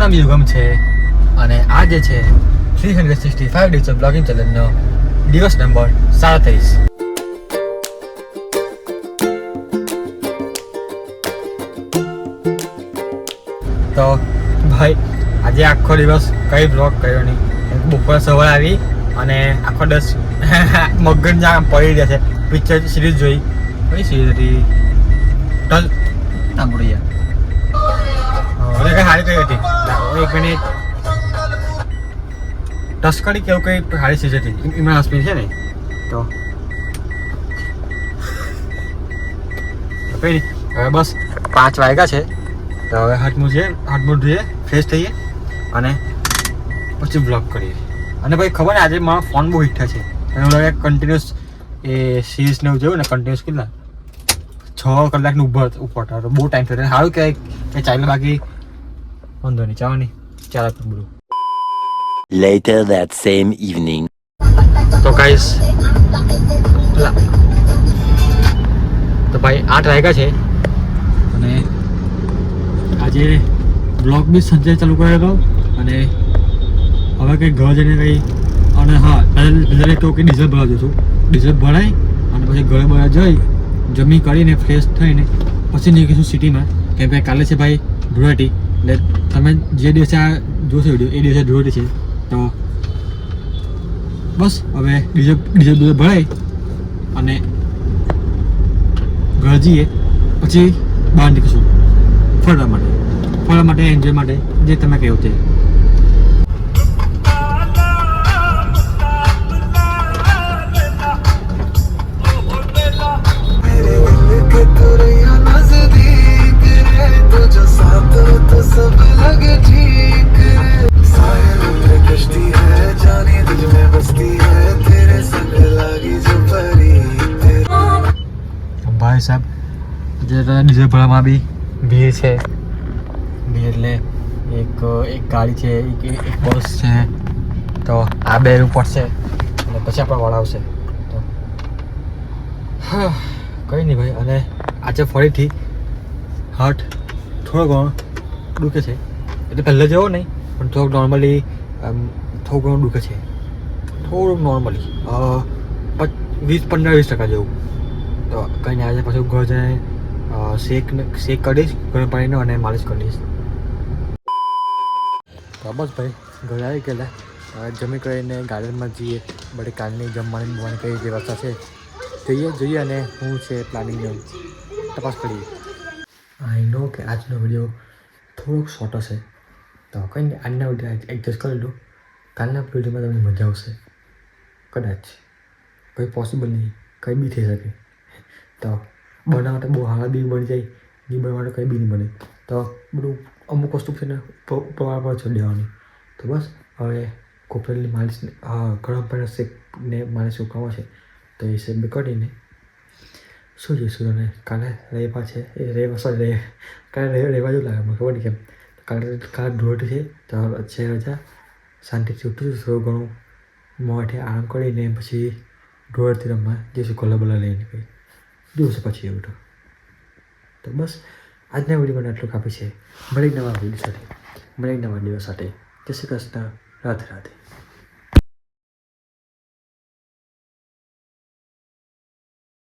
નામ યુગમ છે અને આ જે છે 365 ડેઝ ઓફ બ્લોગિંગ ચેલેન્જનો દિવસ નંબર 37. તો ભાઈ આજે આખો દિવસ કઈ બ્લોગ કર્યો નહીં. બપોર સવારે આવી અને આખો દિવસ મગન જ્યાં પડી રહ્યા છે. પિક્ચર સિરીઝ જોઈ. કઈ સિરીઝ હતી? સાંભળ્યું યાર કઈ સારી કઈ હતી એક મિનિટ. ટસ્કડી કેવું કઈ સારી સિરીઝ હતી. ઇમરાન હાશમી છે ને તો કઈ નહીં. હવે બસ 5 વાગ્યા છે તો હવે હાથમું ધોઈએ, ફ્રેશ થઈએ અને પછી બ્લોગ કરીએ. અને ભાઈ ખબર ને આજે મારો ફોન બહુ હિટ છે અને હું કન્ટિન્યુઅસ એ સિરીઝને એવું જોયું ને કન્ટિન્યુઅસ કેટલા 6 કલાકનું ઉપર હતો. બહુ ટાઈમ થયો. સારું કે ચાલે બાકી વાંધો નહીં. ચાલો નહીં ચાલો બધું. Later that same evening. તો ગાઈસ તો ભાઈ 8 વાગ્યા છે અને આજે બ્લોગ બી સંજય ચાલુ કર્યો હતો અને હવે કંઈ ઘર જઈને કંઈ અને હા પહેલાં કહું કે ડીઝલ ભરાવજો છું. ડીઝલ ભરાય અને પછી ઘરે બહાર જઈ જમી કરીને ફ્રેશ થઈને પછી નીકળીશું સિટીમાં. કેમ કે કાલે છે ભાઈ ધુળેટી. એટલે તમે જે દિવસે આ જોશો વિડીયો એ દિવસે ધુળેટી છે. તો બસ હવે ડીઝલ ભરાય અને ઘર જઈએ પછી બહાર નીકળીશું ફરવા માટે એન્જોય માટે જે તમે કહ્યું તે. ભાઈ સાહેબ જે ડીઝલ ભરવામાં બી ભીડ છે. એટલે એક ગાડી છે, એક બસ છે. તો આ બે પડશે અને પછી આપણે વળાવશે. તો હા કંઈ નહીં ભાઈ. અને આજે ફરીથી હાર્ટ થોડો ઘણો દુખે છે. એટલે પહેલાં જેવો નહીં પણ થોડુંક નોર્મલી થોડું ઘણું દુખે છે. થોડુંક નોર્મલી 20% જેવું. તો કંઈ નહીં આજે પાછું ઘર જઈને શેક કરીશ ગરમ પાણીનો અને માલિશ કરીશ. તો બસ ભાઈ ઘરે આવી ગયેલા. જમી કરીને ગાર્ડનમાં જઈએ. બધી કાલની જમવાની કઈ જે વ્યવસ્થા છે જોઈએ અને શું છે પ્લાનિંગનો તપાસ કરીએ. આઈ નો કે આજનો વિડીયો થોડોક શોર્ટ હશે તો કંઈ નહીં આજના વિડીયો એડજસ્ટ કરી લો. કાલના વિડીયોમાં તમને મજા આવશે કદાચ. કંઈ પોસિબલ નહીં, કંઈ બી થઈ શકે. તો બનાવવા માટે બહુ હારા બી બની જાય, નહીં બનવા માટે કંઈ બી નહીં બને. તો બધું અમુક વસ્તુ છે ને પ્રમાણ પર છોડી દેવાની. તો બસ હવે કોપરેલની માલિશ ગરમ પાણી શેકને માલિશ ઉકાળવા છે તો એ શેક કરીને શું જઈશું. અને કાલે રવિવાર છે એ કાલે રહેવા જેવું લાગે મને ખબર નહીં કેમ. કાલે ધોળટી છે તો છે રજા. શાંતિથી ઉઠીશું થોડું ઘણું મોઢે આરામ કરીને પછી ધોળથી રમવા જઈશું. કલર બલર લઈને કંઈ જોઈશું પછી એવું. તો બસ આજના વિડીયોમાં આટલું કાપી છે. મળે નવા વિડીયો સાથે, મળે નવા દિવસ સાથે. જય શ્રી કૃષ્ણ. રાધે રાધે.